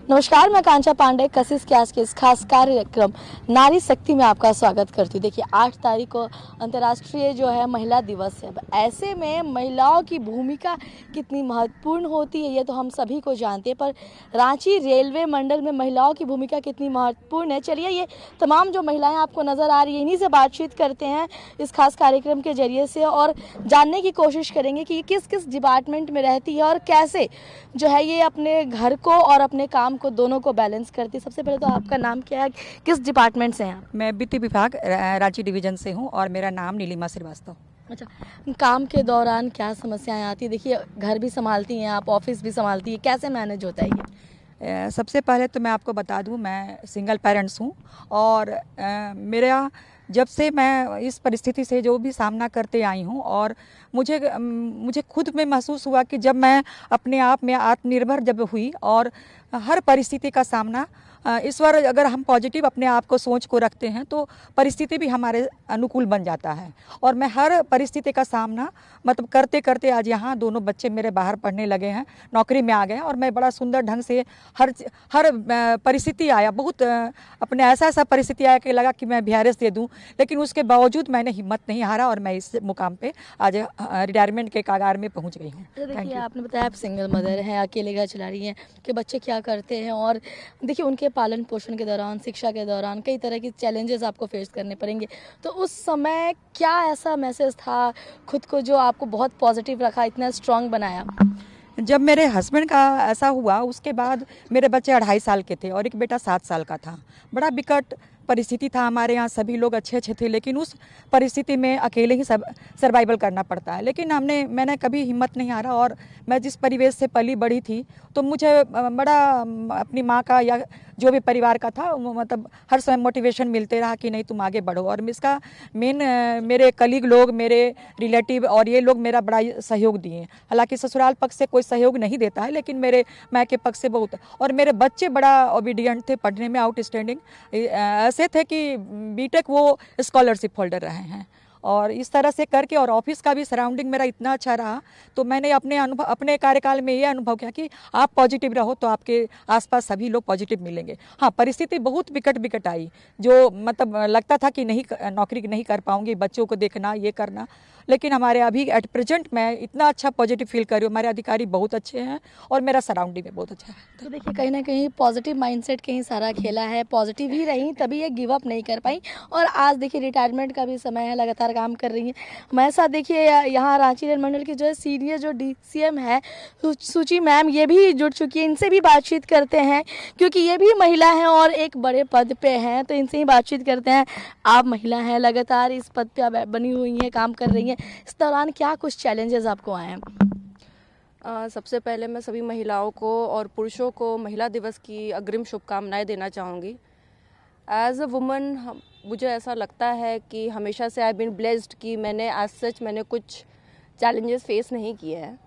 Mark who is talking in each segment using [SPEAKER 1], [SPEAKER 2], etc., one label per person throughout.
[SPEAKER 1] नमस्कार, मैं कांचा पांडे कशिश के आज के इस खास कार्यक्रम नारी शक्ति में आपका स्वागत करती हूँ। देखिए 8 तारीख को अंतर्राष्ट्रीय जो है महिला दिवस है। अब ऐसे में महिलाओं की भूमिका कितनी महत्वपूर्ण होती है ये तो हम सभी को जानते हैं, पर रांची रेलवे मंडल में महिलाओं की भूमिका कितनी महत्वपूर्ण है, चलिए ये तमाम जो महिलाएं आपको नज़र आ रही हैं इन्हीं से बातचीत करते हैं इस खास कार्यक्रम के जरिए से और जानने की कोशिश करेंगे कि किस किस डिपार्टमेंट में रहती है और कैसे जो है ये अपने घर को और अपने काम को दोनों को बैलेंस करती है। सबसे पहले तो आपका नाम क्या है, किस डिपार्टमेंट से हैं आप?
[SPEAKER 2] मैं वित्त विभाग रांची डिवीजन से हूँ और मेरा नाम नीलिमा श्रीवास्तव।
[SPEAKER 1] अच्छा, काम के दौरान क्या समस्याएं आती है? देखिए घर भी संभालती हैं आप, ऑफिस भी संभालती है, कैसे मैनेज होता है ये?
[SPEAKER 2] सबसे पहले तो मैं आपको बता दूँ, मैं सिंगल पेरेंट्स हूँ और मेरा जब से मैं इस परिस्थिति से जो भी सामना करते आई हूँ और मुझे खुद में महसूस हुआ कि जब मैं अपने आप में आत्मनिर्भर जब हुई और हर परिस्थिति का सामना ईश्वर अगर हम पॉजिटिव अपने आप को सोच को रखते हैं तो परिस्थिति भी हमारे अनुकूल बन जाता है। और मैं हर परिस्थिति का सामना मतलब करते करते आज यहाँ दोनों बच्चे मेरे बाहर पढ़ने लगे हैं, नौकरी में आ गए हैं और मैं बड़ा सुंदर ढंग से हर परिस्थिति आया, बहुत अपने ऐसा परिस्थिति आया कि लगा कि मैं VRS दे दूँ, लेकिन उसके बावजूद मैंने हिम्मत नहीं हारा और मैं इस मुकाम पे आज रिटायरमेंट के कगार में पहुँच गई हूँ।
[SPEAKER 1] देखिए आपने बताया आप सिंगल मदर हैं, अकेले घर चला रही हैं कि बच्चे क्या करते हैं और देखिए उनके पालन पोषण के दौरान, शिक्षा के दौरान कई तरह की चैलेंजेस आपको फेस करने पड़ेंगे। तो उस समय क्या ऐसा मैसेज था खुद को जो आपको बहुत पॉजिटिव रखा, इतना स्ट्रांग बनाया?
[SPEAKER 2] जब मेरे हस्बैंड का ऐसा हुआ उसके बाद मेरे बच्चे 2.5 साल के थे और एक बेटा 7 साल का था। बड़ा विकट परिस्थिति था, हमारे यहाँ सभी लोग अच्छे अच्छे थे, लेकिन उस परिस्थिति में अकेले ही सब सर्वाइवल करना पड़ता है। लेकिन मैंने कभी हिम्मत नहीं हारा और मैं जिस परिवेश से पली बड़ी थी तो मुझे बड़ा अपनी माँ का या जो भी परिवार का था मतलब हर समय मोटिवेशन मिलते रहा कि नहीं तुम आगे बढ़ो। और इसका मेन मेरे कलीग लोग, मेरे रिलेटिव और ये लोग मेरा बड़ा सहयोग दिए। हालांकि ससुराल पक्ष से कोई सहयोग नहीं देता है, लेकिन मेरे मायके पक्ष से बहुत। और मेरे बच्चे बड़ा ओबीडियंट थे, पढ़ने में आउटस्टैंडिंग ऐसे थे कि बीटेक वो स्कॉलरशिप होल्डर रहे हैं। और इस तरह से करके और ऑफिस का भी सराउंडिंग मेरा इतना अच्छा रहा तो मैंने अपने कार्यकाल में ये अनुभव किया कि आप पॉजिटिव रहो तो आपके आसपास सभी लोग पॉजिटिव मिलेंगे। हाँ, परिस्थिति बहुत विकट आई, जो मतलब लगता था कि नहीं नौकरी नहीं कर पाऊंगी, बच्चों को देखना ये करना, लेकिन हमारे अभी एट प्रेजेंट मैं इतना अच्छा पॉजिटिव फील कर रही हूँ। हमारे अधिकारी बहुत अच्छे हैं और मेरा सराउंडिंग भी बहुत अच्छा है।
[SPEAKER 1] तो देखिए कहीं ना कहीं पॉजिटिव माइंडसेट कहीं सारा खेला है, पॉजिटिव ही रही तभी ये गिव अप नहीं कर पाई और आज देखिए रिटायरमेंट का भी समय है, लगातार काम कर रही हैं। हमारे साथ देखिए यहाँ रांची रेल मंडल की जो है सीनियर जो DCM है सूची मैम, ये भी जुड़ चुकी है, इनसे भी बातचीत करते हैं क्योंकि ये भी महिला हैं और एक बड़े पद पे हैं, तो इनसे ही बातचीत करते हैं। आप महिला हैं, लगातार इस पद पे बनी हुई हैं, काम कर रही हैं, इस दौरान क्या कुछ चैलेंजेस आपको आए हैं?
[SPEAKER 3] सबसे पहले मैं सभी महिलाओं को और पुरुषों को महिला दिवस की अग्रिम शुभकामनाएं देना चाहूँगी। एज अ वुमन मुझे ऐसा लगता है कि हमेशा से आई बीन ब्लेस्ड कि मैंने एज सच मैंने कुछ चैलेंजेस फेस नहीं किए हैं,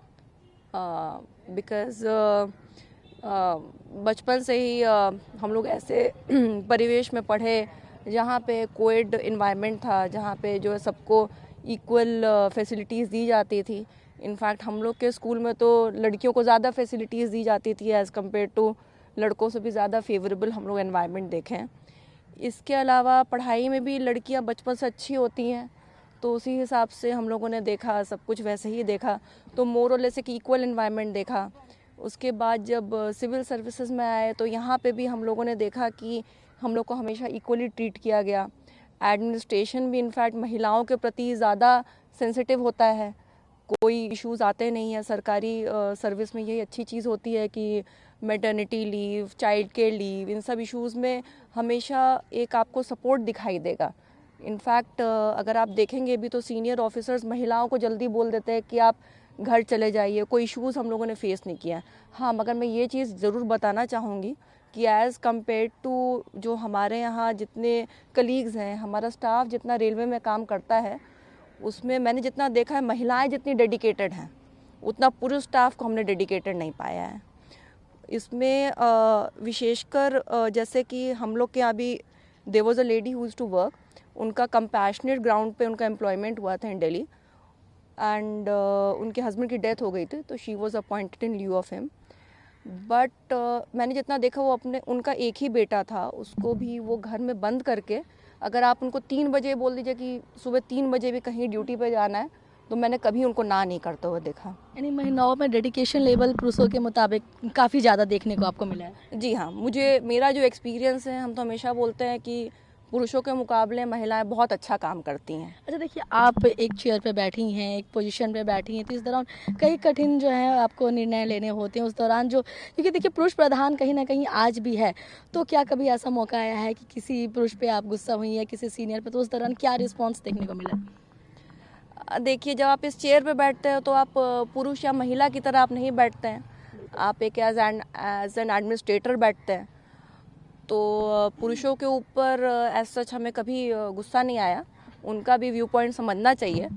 [SPEAKER 3] बिकॉज़ बचपन से ही हम लोग ऐसे परिवेश में पढ़े जहाँ पे कोएड इन्वायरमेंट था, जहाँ पे जो है सबको इक्वल फैसिलिटीज़ दी जाती थी। इनफैक्ट हम लोग के स्कूल में तो लड़कियों को ज़्यादा फैसिलिटीज़ दी जाती थी एज़ कम्पेयर टू लड़कों से भी ज़्यादा फेवरेबल हम लोग एनवायरनमेंट देखें हैं। इसके अलावा पढ़ाई में भी लड़कियां बचपन से अच्छी होती हैं, तो उसी हिसाब से हम लोगों ने देखा, सब कुछ वैसे ही देखा, तो मोर और लेस एक इक्वल एनवायरनमेंट देखा। उसके बाद जब सिविल सर्विसेज में आए तो यहाँ पे भी हम लोगों ने देखा कि हम लोग को हमेशा इक्वली ट्रीट किया गया। एडमिनिस्ट्रेशन भी इनफैक्ट महिलाओं के प्रति ज़्यादा सेंसिटिव होता है, कोई इश्यूज़ आते नहीं हैं। सरकारी सर्विस में यही अच्छी चीज़ होती है कि maternity leave, child care leave, इन सब इश्यूज़ में हमेशा एक आपको सपोर्ट दिखाई देगा। इनफैक्ट अगर आप देखेंगे भी तो सीनियर ऑफिसर्स महिलाओं को जल्दी बोल देते हैं कि आप घर चले जाइए, कोई इश्यूज़ हम लोगों ने फेस नहीं किया है। हाँ, मगर मैं ये चीज़ ज़रूर बताना चाहूँगी कि एज़ कम्पेयर टू जो हमारे यहाँ जितने कलीग्स हैं, हमारा स्टाफ जितना रेलवे में काम करता है, उसमें मैंने जितना देखा है महिलाएं जितनी डेडिकेटेड हैं उतना पुरुष स्टाफ को हमने डेडिकेटेड नहीं पाया है। इसमें विशेषकर जैसे कि हम लोग के यहाँ भी there was a lady who used to work, उनका कंपैशनेट ग्राउंड पे उनका एम्प्लॉयमेंट हुआ था इन दिल्ली एंड उनके हस्बैंड की डेथ हो गई थी, तो she was appointed in lieu of him. But मैंने जितना देखा वो अपने उनका एक ही बेटा था, उसको भी वो घर में बंद करके, अगर आप उनको 3 बजे बोल दीजिए कि सुबह 3 बजे भी कहीं ड्यूटी पे जाना है, तो मैंने कभी उनको ना नहीं करते हुए देखा।
[SPEAKER 1] यानी महिलाओं में डेडिकेशन लेवल पुरुषों के मुताबिक काफ़ी ज़्यादा देखने को आपको मिला है।
[SPEAKER 3] जी हाँ, मेरा जो एक्सपीरियंस है, हम तो हमेशा बोलते हैं कि पुरुषों के मुकाबले महिलाएं बहुत अच्छा काम करती हैं।
[SPEAKER 1] अच्छा देखिए, आप एक चेयर पे बैठी हैं, एक पोजीशन पे बैठी हैं, तो इस दौरान कई कठिन जो है आपको निर्णय लेने होते हैं उस दौरान, जो क्योंकि देखिए पुरुष प्रधान कहीं ना कहीं आज भी है, तो क्या कभी ऐसा मौका आया है कि किसी पुरुष पे आप गुस्सा हुई है, किसी सीनियर पे, तो उस दौरान क्या रिस्पॉन्स देखने को मिला?
[SPEAKER 3] देखिए, जब आप इस चेयर पे बैठते हो तो आप पुरुष या महिला की तरह आप नहीं बैठते हैं, आप एक एज एन एडमिनिस्ट्रेटर बैठते हैं। तो पुरुषों के ऊपर एज सच हमें कभी गुस्सा नहीं आया, उनका भी व्यू पॉइंट समझना चाहिए।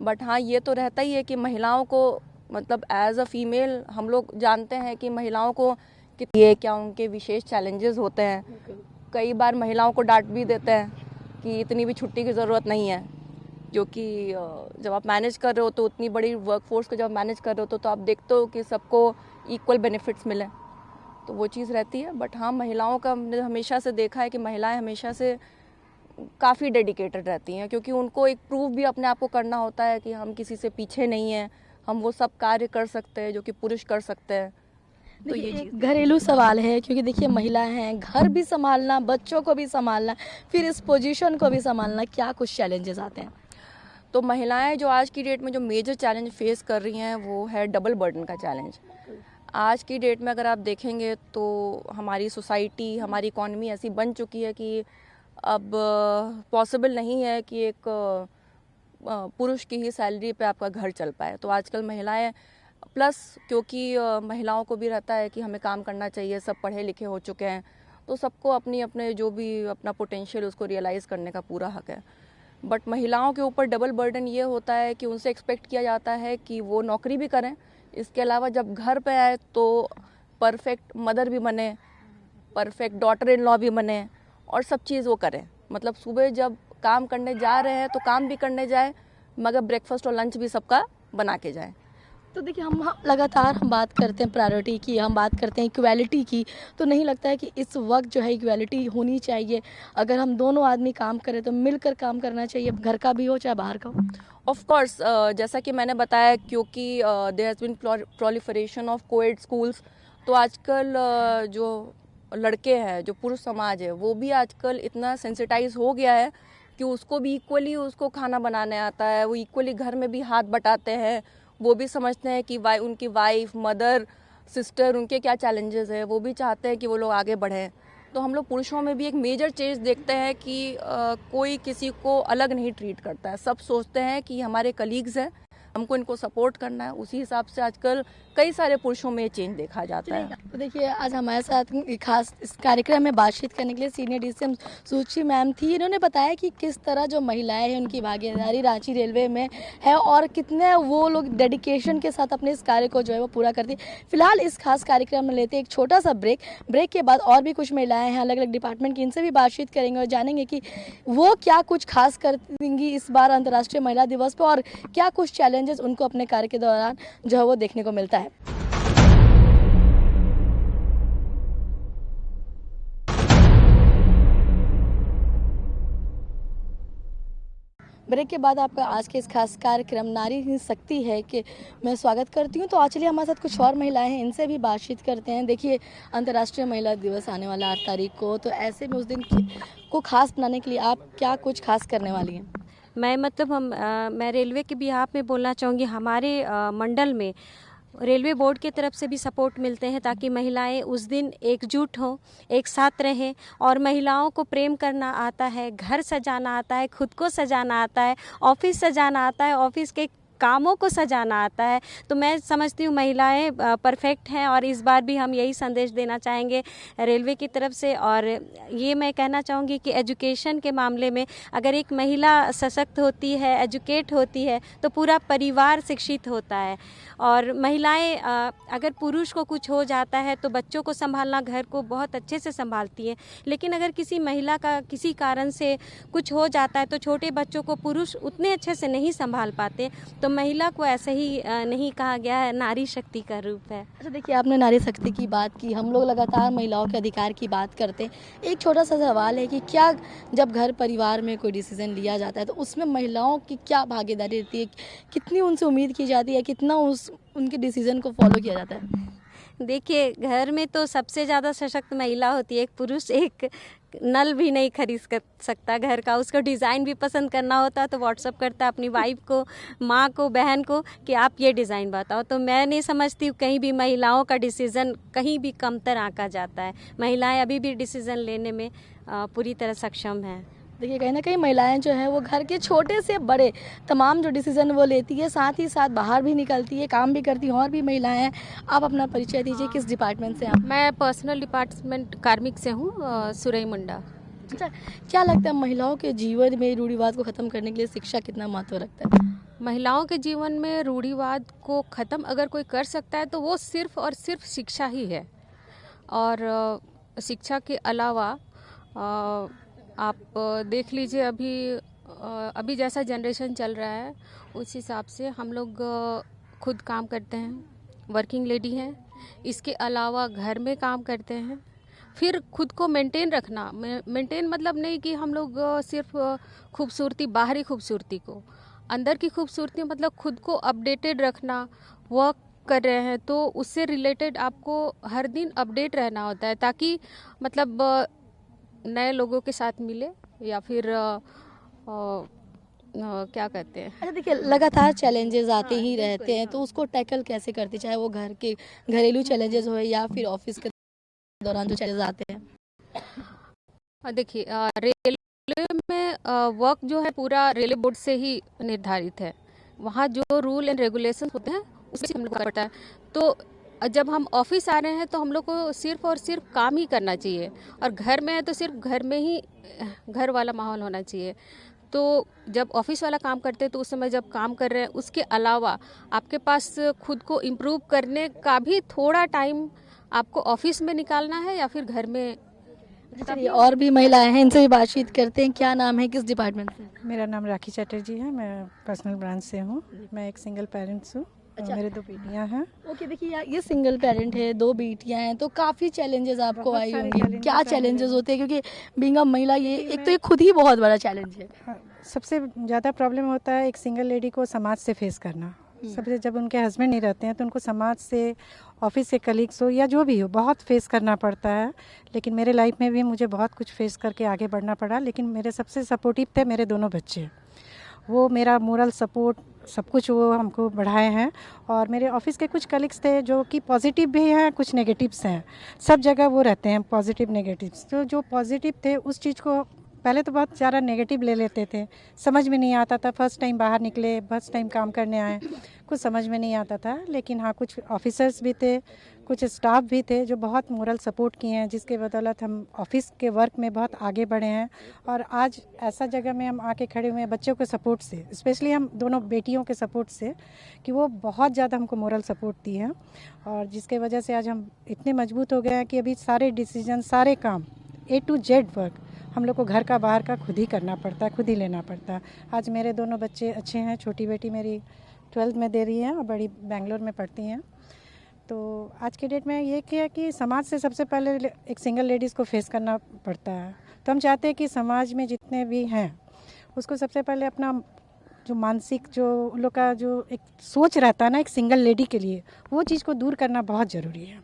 [SPEAKER 3] बट हाँ, ये तो रहता ही है कि महिलाओं को, मतलब एज अ फीमेल हम लोग जानते हैं कि महिलाओं को ये क्या उनके विशेष चैलेंजेस होते हैं। कई बार महिलाओं को डांट भी देते हैं कि इतनी भी छुट्टी की ज़रूरत नहीं है, क्योंकि जब आप मैनेज कर रहे हो तो उतनी बड़ी वर्कफोर्स को जब मैनेज कर रहे हो तो आप देखते हो कि सबको इक्वल बेनिफिट्स मिलें, तो वो चीज़ रहती है। बट हाँ, महिलाओं का हमने हमेशा से देखा है कि महिलाएं हमेशा से काफ़ी डेडिकेटेड रहती हैं, क्योंकि उनको एक प्रूफ भी अपने आप को करना होता है कि हम किसी से पीछे नहीं हैं, हम वो सब कार्य कर सकते हैं जो कि पुरुष कर सकते हैं। तो ये
[SPEAKER 1] देखिए,
[SPEAKER 3] चीज़
[SPEAKER 1] एक घरेलू सवाल है, क्योंकि देखिए महिला हैं, घर भी संभालना, बच्चों को भी संभालना, फिर इस पोजीशन को भी संभालना, क्या कुछ चैलेंजेस आते हैं?
[SPEAKER 3] तो महिलाएं जो आज की डेट में जो मेजर चैलेंज फेस कर रही हैं वो है डबल बर्डन का चैलेंज। आज की डेट में अगर आप देखेंगे तो हमारी सोसाइटी, हमारी इकॉनमी ऐसी बन चुकी है कि अब पॉसिबल नहीं है कि एक पुरुष की ही सैलरी पे आपका घर चल पाए। तो आजकल महिलाएं प्लस, क्योंकि महिलाओं को भी रहता है कि हमें काम करना चाहिए, सब पढ़े लिखे हो चुके हैं, तो सबको अपनी अपने जो भी अपना पोटेंशियल उसको रियलाइज़ करने का पूरा हक है। बट महिलाओं के ऊपर डबल बर्डन ये होता है कि उनसे एक्सपेक्ट किया जाता है कि वो नौकरी भी करें, इसके अलावा जब घर पे आए तो परफेक्ट मदर भी बने, परफेक्ट डॉटर इन लॉ भी बने, और सब चीज़ वो करें। मतलब सुबह जब काम करने जा रहे हैं तो काम भी करने जाए, मगर ब्रेकफास्ट और लंच भी सबका बना के जाए।
[SPEAKER 1] तो देखिए, हम लगातार हम बात करते हैं प्रायोरिटी की, हम बात करते हैं इक्वालिटी की, तो नहीं लगता है कि इस वक्त जो है इक्वालिटी होनी चाहिए? अगर हम दोनों आदमी काम करें तो मिलकर काम करना चाहिए, घर का भी हो चाहे बाहर का हो।
[SPEAKER 3] ऑफ कोर्स, जैसा कि मैंने बताया, क्योंकि there has been proliferation of coed schools, तो आजकल जो लड़के हैं, जो पुरुष समाज है, वो भी आजकल इतना सेंसिटाइज हो गया है कि उसको भी इक्वली उसको खाना बनाने आता है, वो इक्वली घर में भी हाथ बटाते हैं, वो भी समझते हैं कि उनकी वाइफ, मदर, सिस्टर, उनके क्या चैलेंजेस है, वो भी चाहते हैं कि वो लोग आगे बढ़ें। तो हम लोग पुरुषों में भी एक मेजर चेंज देखते हैं कि कोई किसी को अलग नहीं ट्रीट करता है, सब सोचते हैं कि हमारे कलीग्स हैं, हमको इनको सपोर्ट करना है। उसी हिसाब से आजकल कई सारे पुरुषों में ये चेंज देखा जाता है।
[SPEAKER 1] तो देखिए, आज हमारे साथ खास इस कार्यक्रम में बातचीत करने के लिए सीनियर डीसीएम सूची मैम थी। इन्होंने बताया कि किस तरह जो महिलाएं हैं उनकी भागीदारी रांची रेलवे में है और कितने वो लोग डेडिकेशन के साथ अपने इस कार्य को जो है वो पूरा करती है। फिलहाल इस खास कार्यक्रम में लेते हैं एक छोटा सा ब्रेक के बाद और भी कुछ महिलाएं हैं अलग अलग डिपार्टमेंट की, इनसे भी बातचीत करेंगे और जानेंगे कि वो क्या कुछ खास करेंगी इस बार अंतर्राष्ट्रीय महिला दिवस पर, और क्या कुछ चैलेंजेस उनको अपने कार्य के दौरान जो है वो देखने को मिलता है। ब्रेक के बाद आपका आज के इस खास कार्यक्रम नारी ही शक्ति है कि मैं स्वागत करती हूँ। तो आज चलिए हमारे साथ कुछ और महिलाएं हैं, इनसे भी बातचीत करते हैं। देखिए, अंतर्राष्ट्रीय महिला दिवस आने वाला 8 तारीख को, तो ऐसे में उस दिन को खास बनाने के लिए आप क्या कुछ खास करने वाली हैं?
[SPEAKER 4] मैं रेलवे के बिहाफ में बोलना चाहूँगी। हमारे मंडल में रेलवे बोर्ड के तरफ से भी सपोर्ट मिलते हैं ताकि महिलाएं उस दिन एकजुट हों, एक साथ रहें। और महिलाओं को प्रेम करना आता है, घर सजाना आता है, खुद को सजाना आता है, ऑफिस सजाना आता है, ऑफिस के कामों को सजाना आता है। तो मैं समझती हूँ महिलाएं परफेक्ट हैं और इस बार भी हम यही संदेश देना चाहेंगे रेलवे की तरफ से। और ये मैं कहना चाहूँगी कि एजुकेशन के मामले में अगर एक महिला सशक्त होती है, एजुकेट होती है, तो पूरा परिवार शिक्षित होता है। और महिलाएं अगर पुरुष को कुछ हो जाता है तो बच्चों को संभालना, घर को बहुत अच्छे से संभालती है। लेकिन अगर किसी महिला का किसी कारण से कुछ हो जाता है तो छोटे बच्चों को पुरुष उतने अच्छे से नहीं संभाल पाते। तो महिला को ऐसे ही नहीं कहा गया है, नारी शक्ति का रूप है।
[SPEAKER 1] अच्छा देखिए, आपने नारी शक्ति की बात की, हम लोग लगातार महिलाओं के अधिकार की बात करते हैं। एक छोटा सा सवाल है कि क्या जब घर परिवार में कोई डिसीज़न लिया जाता है तो उसमें महिलाओं की क्या भागीदारी रहती है? कितनी उनसे उम्मीद की जाती है, कितना उनके डिसीज़न को फॉलो किया जाता है?
[SPEAKER 4] देखिए, घर में तो सबसे ज़्यादा सशक्त महिला होती है। एक पुरुष एक नल भी नहीं खरीद सकता घर का, उसको डिज़ाइन भी पसंद करना होता है तो व्हाट्सअप करता है अपनी वाइफ को, माँ को, बहन को कि आप ये डिज़ाइन बताओ। तो मैं नहीं समझती कहीं भी महिलाओं का डिसीज़न कहीं भी कमतर आंका जाता है। महिलाएं अभी भी डिसीज़न लेने में पूरी तरह सक्षम हैं।
[SPEAKER 1] देखिए, कहीं ना कहीं महिलाएं जो हैं वो घर के छोटे से बड़े तमाम जो डिसीज़न वो लेती है, साथ ही साथ बाहर भी निकलती है, काम भी करती हैं और भी महिलाएं हैं। आप अपना परिचय दीजिए, किस डिपार्टमेंट से आप?
[SPEAKER 5] मैं पर्सनल डिपार्टमेंट कार्मिक से हूँ, सुरई मुंडा।
[SPEAKER 1] अच्छा, क्या लगता है महिलाओं के जीवन में रूढ़िवाद को ख़त्म करने के लिए शिक्षा कितना महत्व रखता है?
[SPEAKER 5] महिलाओं के जीवन में रूढ़िवाद को ख़त्म अगर कोई कर सकता है तो वो सिर्फ और सिर्फ शिक्षा ही है। और शिक्षा के अलावा आप देख लीजिए अभी जैसा जनरेशन चल रहा है उस हिसाब से हम लोग खुद काम करते हैं, वर्किंग लेडी हैं, इसके अलावा घर में काम करते हैं। फिर खुद को मेंटेन रखना, मेंटेन मतलब नहीं कि हम लोग सिर्फ खूबसूरती, बाहरी खूबसूरती को, अंदर की खूबसूरती मतलब खुद को अपडेटेड रखना। वर्क कर रहे हैं तो उससे रिलेटेड आपको हर दिन अपडेट रहना होता है ताकि मतलब नए लोगों के साथ मिले या फिर क्या कहते हैं।
[SPEAKER 1] अच्छा देखिए, लगातार चैलेंजेस आते ही रहते हैं तो उसको टैकल कैसे करते, चाहे वो घर के घरेलू चैलेंजेस हो या फिर ऑफिस के दौरान जो चैलेंजेस आते हैं?
[SPEAKER 5] देखिए, रेलवे में वर्क जो है पूरा रेलवे बोर्ड से ही निर्धारित है। वहाँ जो रूल एंड रेगुलेशन होते हैं उससे हम लोग को पता है। तो जब हम ऑफिस आ रहे हैं तो हम लोग को सिर्फ और सिर्फ काम ही करना चाहिए, और घर में है तो सिर्फ घर में ही घर वाला माहौल होना चाहिए। तो जब ऑफिस वाला काम करते हैं तो उस समय जब काम कर रहे हैं उसके अलावा आपके पास खुद को इम्प्रूव करने का भी थोड़ा टाइम आपको ऑफिस में निकालना है या फिर घर में।
[SPEAKER 1] चलिए, और भी महिलाएं हैं, इनसे भी बातचीत करते हैं। क्या नाम है, किस डिपार्टमेंट से?
[SPEAKER 6] मेरा नाम राखी चटर्जी है, मैं पर्सनल ब्रांच से हूँ। मैं एक सिंगल पेरेंट्स हूँ।
[SPEAKER 1] अच्छा।
[SPEAKER 6] मेरे 2 बेटियाँ हैं।
[SPEAKER 1] ओके, देखिए ये सिंगल पेरेंट है, 2 बेटियां हैं, तो काफ़ी चैलेंजेस आपको
[SPEAKER 6] बहुत
[SPEAKER 1] आई
[SPEAKER 6] सारे
[SPEAKER 1] होंगी।
[SPEAKER 6] challenges
[SPEAKER 1] क्या
[SPEAKER 6] आए
[SPEAKER 1] चैलेंजेस
[SPEAKER 6] हैं।
[SPEAKER 1] होते हैं, क्योंकि बीइंग अ महिला ये एक तो ये खुद ही बहुत बड़ा चैलेंज है।
[SPEAKER 6] हाँ, सबसे ज़्यादा प्रॉब्लम होता है एक सिंगल लेडी को समाज से फेस करना। सबसे जब उनके हस्बैंड नहीं रहते हैं तो उनको समाज से, ऑफिस के कलीग्स हो या जो भी हो, बहुत फेस करना पड़ता है। लेकिन मेरे लाइफ में भी मुझे बहुत कुछ फेस करके आगे बढ़ना पड़ा। लेकिन मेरे सबसे सपोर्टिव थे मेरे दोनों बच्चे। वो मेरा मोरल सपोर्ट सब कुछ वो हमको बढ़ाए हैं। और मेरे ऑफिस के कुछ कलीग्स थे जो कि पॉजिटिव भी हैं, कुछ नेगेटिव्स हैं। सब जगह वो रहते हैं पॉजिटिव नेगेटिव्स। तो जो पॉजिटिव थे उस चीज़ को पहले तो बहुत ज़्यादा नेगेटिव ले लेते थे, समझ में नहीं आता था। फर्स्ट टाइम बाहर निकले, फर्स्ट टाइम काम करने आए, कुछ समझ में नहीं आता था। लेकिन हाँ, कुछ ऑफिसर्स भी थे, कुछ स्टाफ भी थे जो बहुत मोरल सपोर्ट किए हैं, जिसके बदौलत हम ऑफिस के वर्क में बहुत आगे बढ़े हैं। और आज ऐसा जगह में हम आके खड़े हुए हैं बच्चों के सपोर्ट से, स्पेशली हम दोनों बेटियों के सपोर्ट से, कि वो बहुत ज़्यादा हमको मोरल सपोर्ट दी है। और जिसके वजह से आज हम इतने मजबूत हो गए हैं कि अभी सारे डिसीजन, सारे काम A to Z वर्क हम लोग को घर का बाहर का खुद ही करना पड़ता है, खुद ही लेना पड़ता है। आज मेरे दोनों बच्चे अच्छे हैं। छोटी बेटी मेरी 12th में दे रही है और बड़ी बेंगलोर में पढ़ती हैं। तो आज के डेट में ये किया कि समाज से सबसे पहले एक सिंगल लेडीज़ को फेस करना पड़ता है। तो हम चाहते हैं कि समाज में जितने भी हैं उसको सबसे पहले अपना जो मानसिक, जो उन लोग का जो एक सोच रहता है ना एक सिंगल लेडी के लिए, वो चीज़ को दूर करना बहुत ज़रूरी है।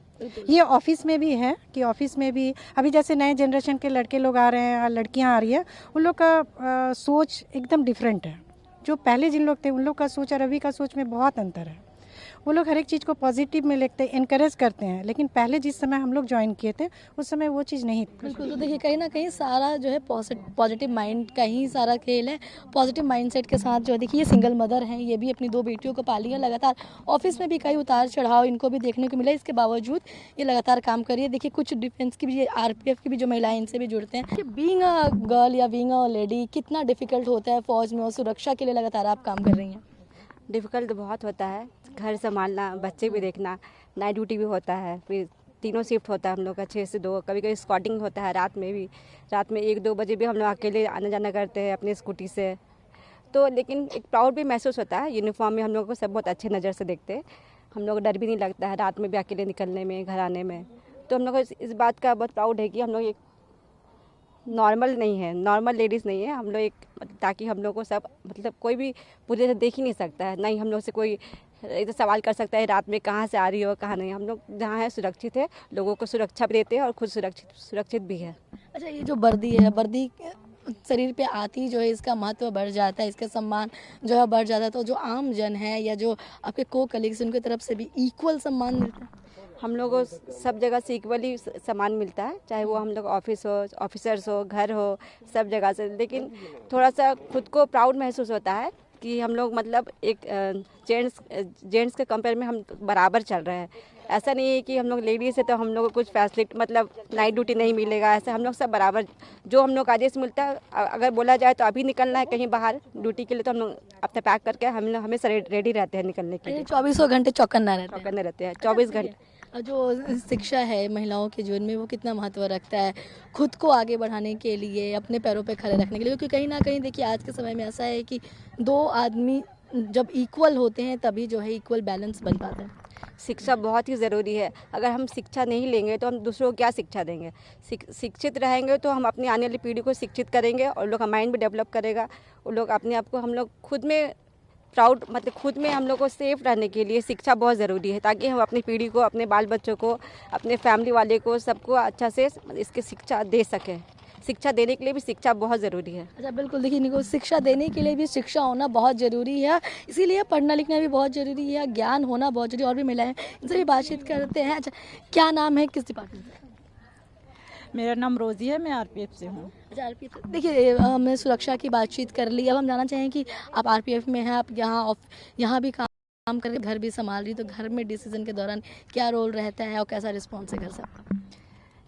[SPEAKER 6] ये ऑफिस में भी है कि ऑफिस में भी अभी जैसे नए जनरेशन के लड़के लोग आ रहे हैं और लड़कियां आ रही है, उन लोग का सोच एकदम डिफरेंट है। जो पहले जिन लोग थे उन लोग का सोच और अभी का सोच में बहुत अंतर है। वो लोग हर एक चीज़ को पॉजिटिव में लेते हैं, इनकरेज करते हैं। लेकिन पहले जिस समय हम लोग ज्वाइन किए थे उस समय वो चीज़ नहीं थी।
[SPEAKER 1] बिल्कुल, तो देखिए कहीं ना कहीं सारा जो है पॉजिटिव माइंड का ही सारा खेल है। पॉजिटिव माइंडसेट के साथ जो है, देखिए ये सिंगल मदर हैं, ये भी अपनी 2 बेटियों को पाली है। लगातार ऑफिस में भी कई उतार चढ़ाव इनको भी देखने को मिला, इसके बावजूद ये लगातार काम कर रही है। देखिए कुछ डिफेंस की भी, RPF की भी जो महिलाएं, इनसे भी जुड़ते हैं कि बीइंग अ गर्ल या बीइंग अ लेडी कितना डिफिकल्ट होता है फौज में, और सुरक्षा के लिए लगातार आप काम कर रही हैं।
[SPEAKER 7] डिफ़िकल्ट बहुत होता है, घर संभालना, बच्चे भी देखना, नाइट ड्यूटी भी होता है, फिर तीनों शिफ्ट होता है हम लोग का 6 से 2। कभी कभी स्क्वाटिंग होता है रात में भी। रात में 1-2 बजे भी हम लोग अकेले आना जाना करते हैं अपनी स्कूटी से। तो लेकिन एक प्राउड भी महसूस होता है। यूनिफॉर्म में हम लोगों को सब बहुत अच्छे नज़र से देखते हैं, हम लोग को डर भी नहीं लगता है रात में भी अकेले निकलने में, घर आने में। तो हम लोग को इस बात का बहुत प्राउड है कि हम लोग एक नॉर्मल नहीं है, नॉर्मल लेडीज़ नहीं है हम लोग एक, ताकि हम लोग को सब मतलब कोई भी पूरे से देख ही नहीं सकता है, नहीं हम लोग से कोई तो सवाल कर सकता है रात में कहाँ से आ रही हो कहाँ नहीं। हम लोग जहाँ है सुरक्षित है, लोगों को सुरक्षा भी देते हैं और खुद सुरक्षित भी है।
[SPEAKER 1] अच्छा, ये जो वर्दी है, वर्दी शरीर पे आती ही जो है इसका महत्व बढ़ जाता है, इसका सम्मान जो है बढ़ जाता है। तो जो आम जन है या जो आपके को कलीग्स उनकी तरफ से भी इक्वल सम्मान मिलता है?
[SPEAKER 7] हम लोग को सब जगह से इक्वली सामान मिलता है, चाहे वो हम लोग ऑफिस हो, ऑफिसर्स हो, घर हो, सब जगह से। लेकिन थोड़ा सा खुद को प्राउड महसूस होता है कि हम लोग मतलब एक जेंट्स के कंपेयर में हम बराबर चल रहे हैं। ऐसा नहीं है कि हम लोग लेडीज़ है तो हम लोग को कुछ फैसिलिटी मतलब नाइट ड्यूटी नहीं मिलेगा, ऐसे हम लोग सब बराबर जो हम लोग का आदेश मिलता है। अगर बोला जाए तो अभी निकलना है कहीं बाहर ड्यूटी के लिए तो हम लोग अपने पैक करके हम लोग हमेशा रेडी रहते हैं निकलने के लिए।
[SPEAKER 1] 24 घंटे चौकन्ना रहते
[SPEAKER 7] हैं 24 घंटे।
[SPEAKER 1] जो शिक्षा है महिलाओं के जीवन में वो कितना महत्व रखता है खुद को आगे बढ़ाने के लिए, अपने पैरों पे खड़े रखने के लिए? क्योंकि कहीं ना कहीं देखिए आज के समय में ऐसा है कि दो आदमी जब इक्वल होते हैं तभी जो है इक्वल बैलेंस बन पाता है।
[SPEAKER 7] शिक्षा बहुत ही ज़रूरी है। अगर हम शिक्षा नहीं लेंगे तो हम दूसरों को क्या शिक्षा देंगे? शिक्षित रहेंगे तो हम अपनी आने वाली पीढ़ी को शिक्षित करेंगे और लोग का माइंड भी डेवलप करेगा। वो लोग अपने आप को हम लोग खुद में प्राउड मतलब खुद में हम लोग को सेफ रहने के लिए शिक्षा बहुत ज़रूरी है, ताकि हम अपनी पीढ़ी को, अपने बाल बच्चों को, अपने फैमिली वाले को, सबको अच्छा से इसकी शिक्षा दे सकें। शिक्षा देने के लिए भी शिक्षा बहुत ज़रूरी है।
[SPEAKER 1] अच्छा, बिल्कुल। देखिए निको, शिक्षा देने के लिए भी शिक्षा होना बहुत ज़रूरी है, इसीलिए पढ़ना लिखना भी बहुत ज़रूरी है, ज्ञान होना बहुत ज़रूरी है। और भी महिलाएं इनसे भी बातचीत करते हैं। अच्छा, क्या नाम है, किस डिपार्टमेंट से?
[SPEAKER 8] मेरा नाम रोज़ी है, मैं आरपीएफ से हूँ।
[SPEAKER 1] अच्छा, आरपीएफ। देखिए हमने सुरक्षा की बातचीत कर ली, अब हम जानना चाहें कि आप आरपीएफ में हैं, आप यहाँ भी काम करके घर भी संभाल रही, तो घर में डिसीजन के दौरान क्या रोल रहता है और कैसा रिस्पॉन्स है घर से?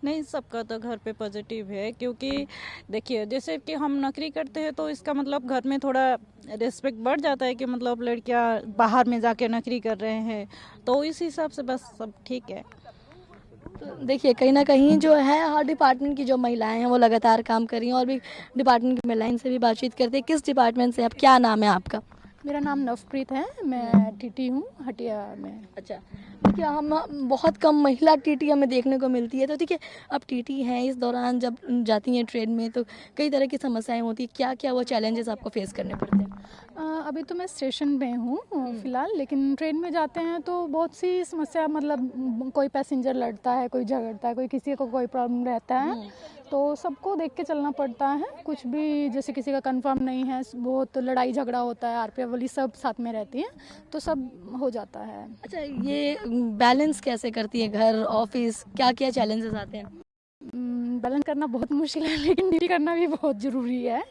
[SPEAKER 8] नहीं, सबका तो घर पे पॉजिटिव है, क्योंकि देखिए जैसे कि हम नौकरी करते हैं तो इसका मतलब घर में थोड़ा रिस्पेक्ट बढ़ जाता है कि मतलब लड़कियां बाहर में जाके नौकरी कर रहे हैं, तो इस हिसाब से बस सब ठीक है।
[SPEAKER 1] तो देखिए कहीं ना कहीं जो है हर डिपार्टमेंट की जो महिलाएं हैं वो लगातार काम कर रही हैं, और भी डिपार्टमेंट की महिलाएं से भी बातचीत करते हैं। किस डिपार्टमेंट से आप, क्या नाम है आपका?
[SPEAKER 9] मेरा नाम नवप्रीत है, मैं टीटी हूँ हटिया में।
[SPEAKER 1] अच्छा, देखिए हम बहुत कम महिला टीटी हमें देखने को मिलती है, तो देखिए अब टीटी हैं, इस दौरान जब जाती हैं ट्रेन में तो कई तरह की समस्याएं होती हैं, क्या क्या वो चैलेंजेस आपको फेस करने पड़ते हैं?
[SPEAKER 9] अभी तो मैं स्टेशन में हूँ फ़िलहाल, लेकिन ट्रेन में जाते हैं तो बहुत सी समस्या, मतलब कोई पैसेंजर लड़ता है, कोई झगड़ता है, कोई किसी को कोई प्रॉब्लम रहता है, तो सबको देख के चलना पड़ता है। कुछ भी जैसे किसी का कंफर्म नहीं है, बहुत लड़ाई झगड़ा होता है, आरपीएफ वाली सब साथ में रहती है, तो सब हो जाता है।
[SPEAKER 1] अच्छा, ये बैलेंस कैसे करती है घर ऑफिस, क्या क्या चैलेंजेस आते हैं?
[SPEAKER 9] बैलेंस करना बहुत मुश्किल है, लेकिन ड्यूटी करना भी बहुत ज़रूरी है,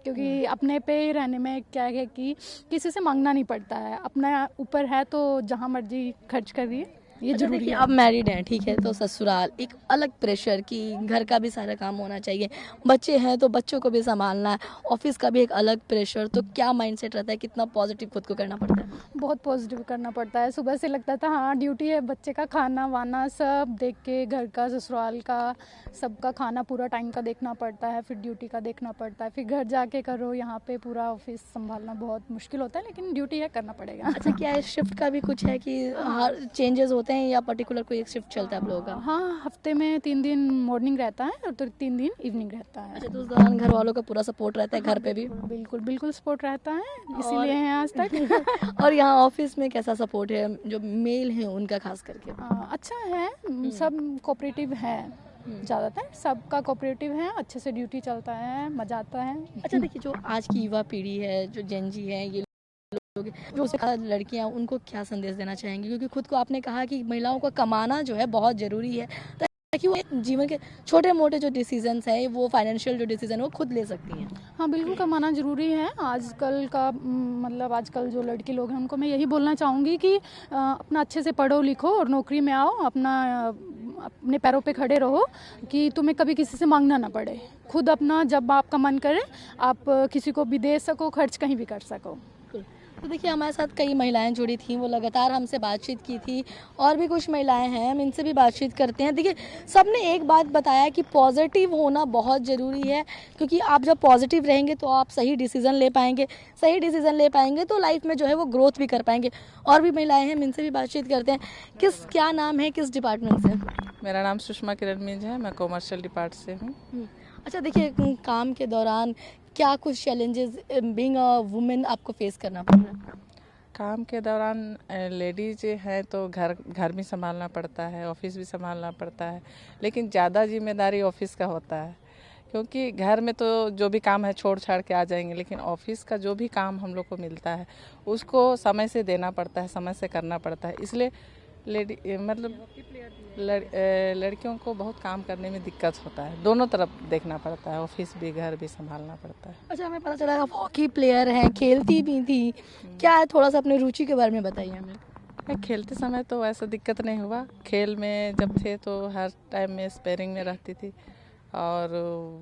[SPEAKER 9] क्योंकि अपने पे ही रहने में क्या है कि किसी से मांगना नहीं पड़ता है, अपना ऊपर है तो जहाँ मर्जी खर्च करिए, ये जरूरी है।
[SPEAKER 1] आप मैरिड हैं, ठीक है, तो ससुराल एक अलग प्रेशर कि घर का भी सारा काम होना चाहिए, बच्चे हैं तो बच्चों को भी संभालना है, ऑफिस का भी एक अलग प्रेशर, तो क्या माइंडसेट रहता है, कितना पॉजिटिव खुद को करना पड़ता है?
[SPEAKER 9] बहुत पॉजिटिव करना पड़ता है। सुबह से लगता था हाँ ड्यूटी है, बच्चे का खाना वाना सब देख के, घर का, ससुराल का, सबका खाना पूरा टाइम का देखना पड़ता है, फिर ड्यूटी का देखना पड़ता है, फिर घर जाके करो, यहाँ पे पूरा ऑफिस संभालना बहुत मुश्किल होता है, लेकिन ड्यूटी है, करना पड़ेगा।
[SPEAKER 1] अच्छा, क्या है शिफ्ट का भी कुछ है कि हर चेंजेस होते हैं या पर्टिकुलर कोई एक शिफ्ट चलता है आप लोगों का?
[SPEAKER 9] हाँ, हफ्ते में 3 दिन मॉर्निंग रहता है और तो 3 दिन इवनिंग रहता है।
[SPEAKER 1] अच्छा, तो उस दौरान घर वालों का पूरा सपोर्ट रहता है, घर पे भी?
[SPEAKER 9] बिल्कुल बिल्कुल सपोर्ट रहता है, इसीलिए हैं आज तक।
[SPEAKER 1] और यहाँ ऑफिस में कैसा सपोर्ट है, जो मेल हैं उनका खास करके?
[SPEAKER 9] अच्छा है, सब कोऑपरेटिव है, ज़्यादातर सबका कोऑपरेटिव है, अच्छे से ड्यूटी चलता है, मज़ा आता है।
[SPEAKER 1] अच्छा, देखिए जो आज की युवा पीढ़ी है, जो जेन जी है, ये लोग जो लड़कियां, उनको क्या संदेश देना चाहेंगे? क्योंकि खुद को आपने कहा कि महिलाओं को कमाना जो है बहुत ज़रूरी है, ताकि वो जीवन के छोटे मोटे जो डिसीजंस है, वो फाइनेंशियल जो डिसीजन वो खुद ले सकती हैं।
[SPEAKER 9] हाँ, बिल्कुल कमाना ज़रूरी है। आजकल का मतलब आजकल जो लड़के लोग हैं उनको मैं यही बोलना चाहूँगी कि अपना अच्छे से पढ़ो लिखो और नौकरी में आओ, अपने पैरों पे खड़े रहो, कि तुम्हें कभी किसी से मांगना ना पड़े, खुद अपना जब आपका मन करे आप किसी को भी दे सको, खर्च कहीं भी कर सको।
[SPEAKER 1] तो देखिए हमारे साथ कई महिलाएं जुड़ी थी, वो लगातार हमसे बातचीत की थी और भी कुछ महिलाएं हैं, हम इनसे भी बातचीत करते हैं। देखिए सबने एक बात बताया कि पॉजिटिव होना बहुत ज़रूरी है, क्योंकि आप जब पॉजिटिव रहेंगे तो आप सही डिसीज़न ले पाएंगे, सही डिसीज़न ले पाएंगे तो लाइफ में जो है वो ग्रोथ भी कर पाएंगे। और भी महिलाएं हैं, हम इनसे भी बातचीत करते हैं। क्या नाम है, किस डिपार्टमेंट से?
[SPEAKER 10] मेरा नाम सुषमा किरण मिंज है, मैं कॉमर्शियल डिपार्ट से हूँ।
[SPEAKER 1] अच्छा देखिए, काम के दौरान क्या कुछ चैलेंजेस बीइंग अ वुमेन आपको फेस करना पड़ रहा है?
[SPEAKER 10] काम के दौरान लेडीज हैं तो घर भी संभालना पड़ता है, ऑफिस भी संभालना पड़ता है, लेकिन ज़्यादा जिम्मेदारी ऑफिस का होता है, क्योंकि घर में तो जो भी काम है छोड़ छाड़ के आ जाएंगे, लेकिन ऑफिस का जो भी काम हम लोग को मिलता है उसको समय से देना पड़ता है, समय से करना पड़ता है। इसलिए लड़कियों को बहुत काम करने में दिक्कत होता है, दोनों तरफ देखना पड़ता है, ऑफिस भी घर भी संभालना पड़ता है।
[SPEAKER 1] अच्छा, हमें पता चला आप हॉकी प्लेयर हैं, खेलती भी थी, क्या है, थोड़ा सा अपनी रुचि के बारे में बताइए हमें।
[SPEAKER 10] मैं खेलते समय तो ऐसा दिक्कत नहीं हुआ, खेल में जब थे तो हर टाइम में स्पेयरिंग में रहती थी और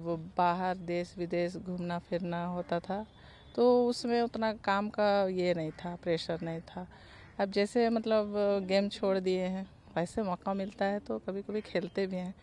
[SPEAKER 10] वो बाहर देश विदेश घूमना फिरना होता था, तो उसमें उतना काम का ये नहीं था, प्रेशर नहीं था। अब जैसे मतलब गेम छोड़ दिए हैं, वैसे मौका मिलता है तो कभी कभी खेलते भी हैं,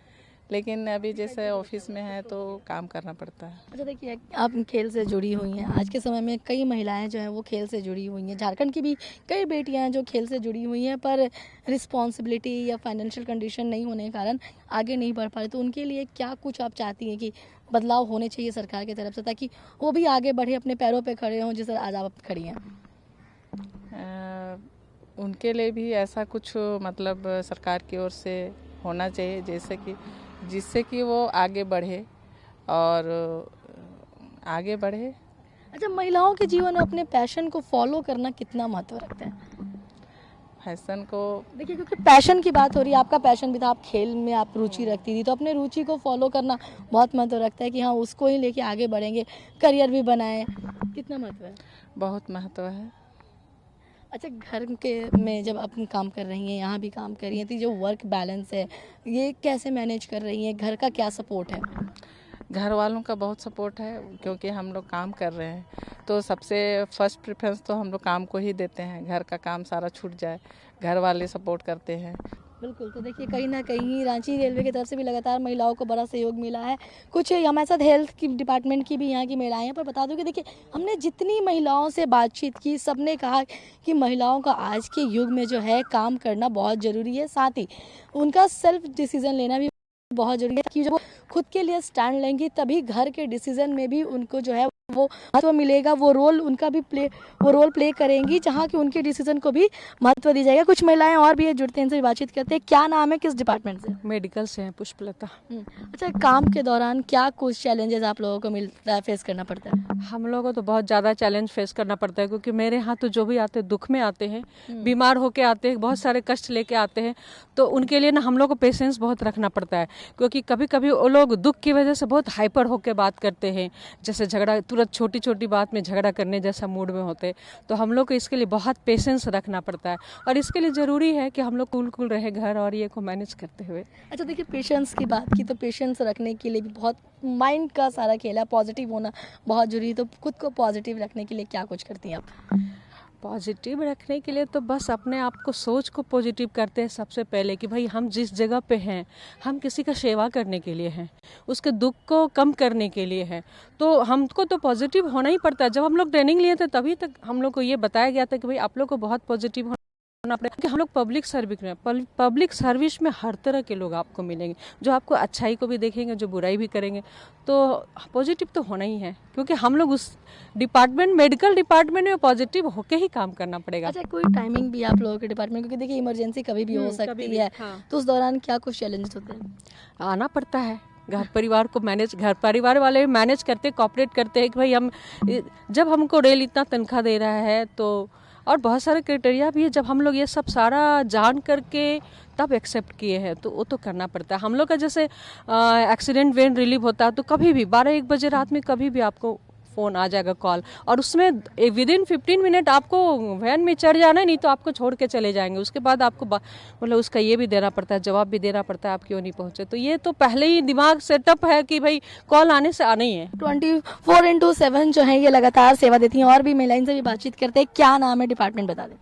[SPEAKER 10] लेकिन अभी जैसे ऑफिस में है तो काम करना पड़ता है।
[SPEAKER 1] अच्छा देखिए, आप खेल से जुड़ी हुई हैं, आज के समय में कई महिलाएं जो हैं वो खेल से जुड़ी हुई हैं, झारखंड की भी कई बेटियां हैं जो खेल से जुड़ी हुई हैं, पर रिस्पॉन्सिबिलिटी या फाइनेंशियल कंडीशन नहीं होने के कारण आगे नहीं बढ़ पा रहे। तो उनके लिए क्या कुछ आप चाहती हैं कि बदलाव होने चाहिए सरकार की तरफ से, ताकि वो भी आगे बढ़े, अपने पैरों पर खड़े हों, जिस आज आप खड़ी हैं?
[SPEAKER 10] उनके लिए भी ऐसा कुछ मतलब सरकार की ओर से होना चाहिए, जिससे कि वो आगे बढ़े और आगे बढ़े।
[SPEAKER 1] अच्छा, महिलाओं के जीवन में अपने पैशन को फॉलो करना कितना महत्व रखते हैं?
[SPEAKER 10] फैशन को
[SPEAKER 1] देखिए, क्योंकि पैशन की बात हो रही है, आपका पैशन भी था, आप खेल में आप रुचि रखती थी, तो अपने रुचि को फॉलो करना बहुत महत्व रखता है कि हाँ उसको ही लेके आगे बढ़ेंगे, करियर भी बनाएं, कितना महत्व है?
[SPEAKER 10] बहुत महत्व है।
[SPEAKER 1] अच्छा, घर के में जब आप काम कर रही हैं, यहाँ भी काम कर रही हैं, तो जो वर्क बैलेंस है ये कैसे मैनेज कर रही हैं? घर का क्या सपोर्ट है?
[SPEAKER 10] घर वालों का बहुत सपोर्ट है, क्योंकि हम लोग काम कर रहे हैं तो सबसे फर्स्ट प्रेफरेंस तो हम लोग काम को ही देते हैं, घर का काम सारा छूट जाए, घर वाले सपोर्ट करते हैं।
[SPEAKER 1] बिल्कुल। तो देखिए, कहीं ना कहीं रांची रेलवे की तरफ से भी लगातार महिलाओं को बड़ा सहयोग मिला है। कुछ हमारे साथ हेल्थ की डिपार्टमेंट की भी यहाँ की महिलाएं हैं, पर बता दूं कि देखिए हमने जितनी महिलाओं से बातचीत की, सबने कहा कि महिलाओं का आज के युग में जो है काम करना बहुत ज़रूरी है, साथ ही उनका सेल्फ डिसीज़न लेना भी बहुत ज़रूरी है, कि जब वो खुद के लिए स्टैंड लेंगी तभी घर के डिसीज़न में भी उनको जो है वो महत्व मिलेगा, वो रोल प्ले करेंगी, जहाँ कि उनके डिसीजन को भी महत्व दी जाएगा। कुछ महिलाएं और भी जुड़ते हैं, इनसे भी बातचीत करते हैं। क्या नाम है, किस डिपार्टमेंट से?
[SPEAKER 11] मेडिकल से हैं, पुष्पलता।
[SPEAKER 1] अच्छा, काम के दौरान क्या कुछ चैलेंजेस आप लोगों को मिलता है, फेस करना पड़ता है?
[SPEAKER 11] हम लोगों को तो बहुत ज़्यादा चैलेंज फेस करना पड़ता है, क्योंकि मेरे यहाँ तो जो भी आते हैं दुख में आते हैं, बीमार होके आते हैं, बहुत सारे कष्ट लेके आते हैं, तो उनके लिए ना हम लोग को पेशेंस बहुत रखना पड़ता है, क्योंकि कभी कभी वो लोग दुख की वजह से बहुत हाइपर होकर बात करते हैं, जैसे झगड़ा, तुरंत छोटी छोटी बात में झगड़ा करने जैसा मूड में होते, तो हम लोग को इसके लिए बहुत पेशेंस रखना पड़ता है, और इसके लिए ज़रूरी है कि हम लोग कूल रहे घर और ये को मैनेज करते हुए।
[SPEAKER 1] अच्छा देखिए, पेशेंस की बात की तो पेशेंस रखने के लिए भी बहुत माइंड का सारा खेल है, पॉजिटिव होना बहुत ज़रूरी है, तो खुद को पॉजिटिव रखने के लिए क्या कुछ करती हैं आप?
[SPEAKER 11] पॉजिटिव रखने के लिए तो बस अपने आप को, सोच को पॉजिटिव करते हैं सबसे पहले, कि भाई हम जिस जगह पे हैं हम किसी का सेवा करने के लिए हैं, उसके दुख को कम करने के लिए हैं, तो हमको तो पॉजिटिव होना ही पड़ता है। जब हम लोग ट्रेनिंग लिए थे तभी तक हम लोग को ये बताया गया था कि भाई आप लोग को बहुत पॉजिटिव होना पड़ेगा, क्योंकि हम लोग पब्लिक सर्विस में हर तरह के लोग आपको मिलेंगे, जो आपको अच्छाई को भी देखेंगे, जो बुराई भी करेंगे, तो पॉजिटिव तो होना ही है, क्योंकि हम लोग उस मेडिकल डिपार्टमेंट में पॉजिटिव होके ही काम करना पड़ेगा।
[SPEAKER 1] अच्छा, कोई टाइमिंग भी आप लोगों के डिपार्टमेंट, क्योंकि देखिए इमरजेंसी कभी भी हो सकती है,
[SPEAKER 11] हाँ।
[SPEAKER 1] तो उस दौरान क्या कुछ चैलेंजेस होते हैं?
[SPEAKER 11] आना पड़ता है, घर परिवार वाले मैनेज करते, कॉपरेट करते हैं कि भाई हम, जब हमको रेल इतना तनख्वाह दे रहा है तो, और बहुत सारे क्राइटेरिया भी है, जब हम लोग ये सब सारा जान करके तब एक्सेप्ट किए हैं, तो वो तो करना पड़ता है। हम लोग का जैसे एक्सीडेंट वेन रिलीव होता है, तो कभी भी 12-1 बजे रात में कभी भी आपको फ़ोन आ जाएगा कॉल, और उसमें विदिन 15 मिनट आपको वैन में चढ़ जाना है, नहीं तो आपको छोड़ के चले जाएंगे। उसके बाद आपको मतलब उसका ये भी देना पड़ता है, जवाब भी देना पड़ता है आप क्यों नहीं पहुँचे। तो ये तो पहले ही दिमाग सेटअप है कि भाई कॉल आने से आना ही है।
[SPEAKER 1] 24/7 जो है ये लगातार सेवा देती हैं। और भी महिलाओं से भी बातचीत करते हैं। क्या नाम है, डिपार्टमेंट बता दें।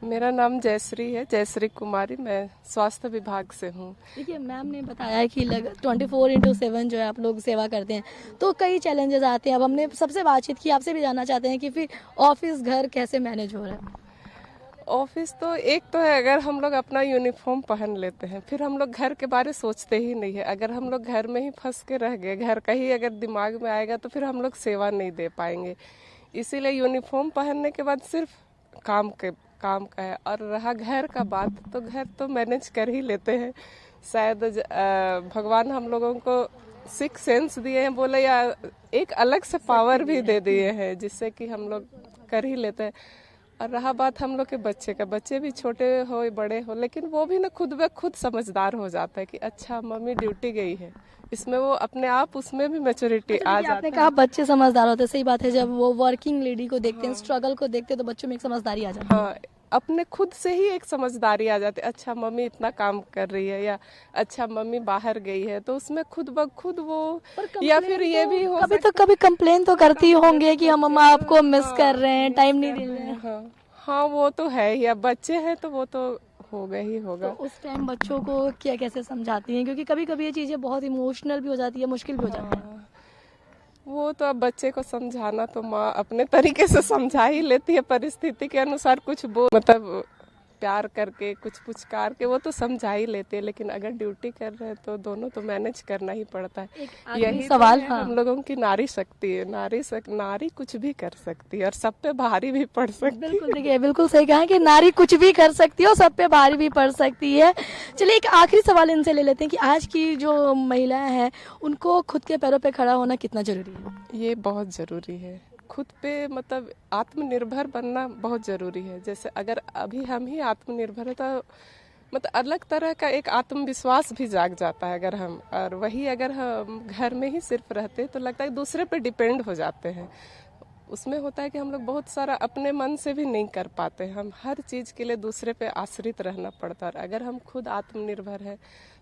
[SPEAKER 10] मेरा नाम जयश्री है, जयश्री कुमारी। मैं स्वास्थ्य विभाग से हूँ।
[SPEAKER 1] देखिए, मैम ने बताया कि 24/7 जो है आप लोग सेवा करते हैं, तो कई चैलेंजेस आते हैं। अब हमने सबसे बातचीत की, आपसे भी जानना चाहते हैं कि फिर ऑफिस घर कैसे मैनेज हो रहा है।
[SPEAKER 10] ऑफिस तो एक तो है, अगर हम लोग अपना यूनिफॉर्म पहन लेते हैं फिर हम लोग घर के बारे सोचते ही नहीं है। अगर हम लोग घर में ही फंस के रह गए, घर का ही अगर दिमाग में आएगा तो फिर हम लोग सेवा नहीं दे पाएंगे। इसीलिए यूनिफॉर्म पहनने के बाद सिर्फ काम का है। और रहा घर का बात, तो घर तो मैनेज कर ही लेते हैं। शायद भगवान हम लोगों को सिक्स सेंस दिए हैं बोले, या एक अलग से पावर भी दे दिए हैं जिससे कि हम लोग कर ही लेते हैं। और रहा बात हम लोग के बच्चे का, बच्चे भी छोटे हो बड़े हो, लेकिन वो भी ना खुद ब खुद समझदार हो जाता है कि अच्छा मम्मी ड्यूटी गई है। इसमें वो अपने आप उसमें भी मैच्योरिटी आ जाती है।
[SPEAKER 1] आपने कहा बच्चे समझदार होते हैं, सही बात है। जब वो वर्किंग लेडी को देखते हैं, स्ट्रगल को देखते हैं, तो बच्चों में एक समझदारी आ जाती है।
[SPEAKER 10] हाँ, अपने खुद से ही एक समझदारी आ जाती है। अच्छा मम्मी इतना काम कर रही है, या अच्छा मम्मी बाहर गई है, तो उसमें खुद ब खुद वो, या फिर ये भी हो
[SPEAKER 1] कभी कंप्लेन तो करती होंगे कि हम मम्मा आपको मिस कर रहे हैं, टाइम नहीं दे रहे हैं।
[SPEAKER 10] हाँ, वो तो है ही। अब बच्चे हैं तो वो तो होगा ही होगा।
[SPEAKER 1] तो उस टाइम बच्चों को क्या कैसे समझाती हैं, क्योंकि कभी कभी ये चीजें बहुत इमोशनल भी हो जाती है, मुश्किल भी हो जाती है।
[SPEAKER 10] वो तो अब बच्चे को समझाना तो माँ अपने तरीके से समझा ही लेती है, परिस्थिति के अनुसार कुछ मतलब प्यार करके कुछ पुचकार के वो तो समझा ही लेते हैं। लेकिन अगर ड्यूटी कर रहे हैं तो दोनों तो मैनेज करना ही पड़ता है। यही
[SPEAKER 1] सवाल
[SPEAKER 10] हम लोगों की नारी शक्ति है। नारी कुछ भी कर सकती है और सब पे भारी भी पड़ सकती है।
[SPEAKER 1] बिल्कुल, देखिए बिल्कुल सही कहा है कि नारी कुछ भी कर सकती है और सब पे भारी भी पड़ सकती है। चलिए एक आखिरी सवाल इनसे ले लेते हैं कि आज की जो महिलाएं हैं उनको खुद के पैरों पे खड़ा होना कितना जरूरी है।
[SPEAKER 10] ये बहुत ज़रूरी है। खुद पे मतलब आत्मनिर्भर बनना बहुत ज़रूरी है। जैसे अगर अभी हम ही आत्मनिर्भर है तो मतलब अलग तरह का एक आत्मविश्वास भी जाग जाता है अगर हम, और वही अगर हम घर में ही सिर्फ रहते तो लगता है दूसरे पे डिपेंड हो जाते हैं। उसमें होता है कि हम लोग बहुत सारा अपने मन से भी नहीं कर पाते, हम हर चीज़ के लिए दूसरे पे आश्रित रहना पड़ता है। अगर हम खुद आत्मनिर्भर हैं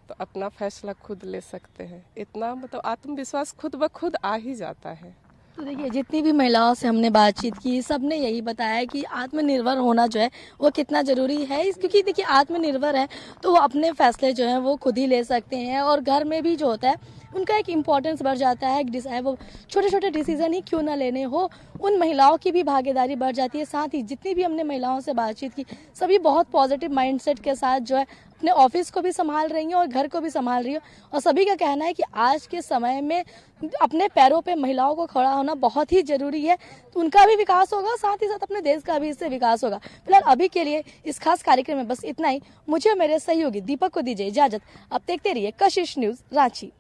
[SPEAKER 10] तो अपना फैसला खुद ले सकते हैं। इतना मतलब आत्मविश्वास खुद ब खुद आ ही जाता है।
[SPEAKER 1] तो देखिए जितनी भी महिलाओं से हमने बातचीत की, सबने यही बताया कि आत्मनिर्भर होना जो है वो कितना ज़रूरी है। क्योंकि देखिए आत्मनिर्भर है तो वो अपने फैसले जो हैं वो खुद ही ले सकते हैं, और घर में भी जो होता है उनका एक इम्पोर्टेंस बढ़ जाता है। वो छोटे छोटे डिसीजन ही क्यों ना लेने हो, उन महिलाओं की भी भागीदारी बढ़ जाती है। साथ ही जितनी भी हमने महिलाओं से बातचीत की, सभी बहुत पॉजिटिव माइंडसेट के साथ जो है अपने ऑफिस को भी संभाल रही हैं और घर को भी संभाल रही हैं। और सभी का कहना है कि आज के समय में अपने पैरों पे महिलाओं को खड़ा होना बहुत ही ज़रूरी है। तो उनका भी विकास होगा, साथ ही साथ अपने देश का भी इससे विकास होगा। फिलहाल अभी के लिए इस खास कार्यक्रम में बस इतना ही। मुझे मेरे सहयोगी दीपक को दीजिए इजाज़त। अब देखते रहिए कशिश न्यूज़ रांची।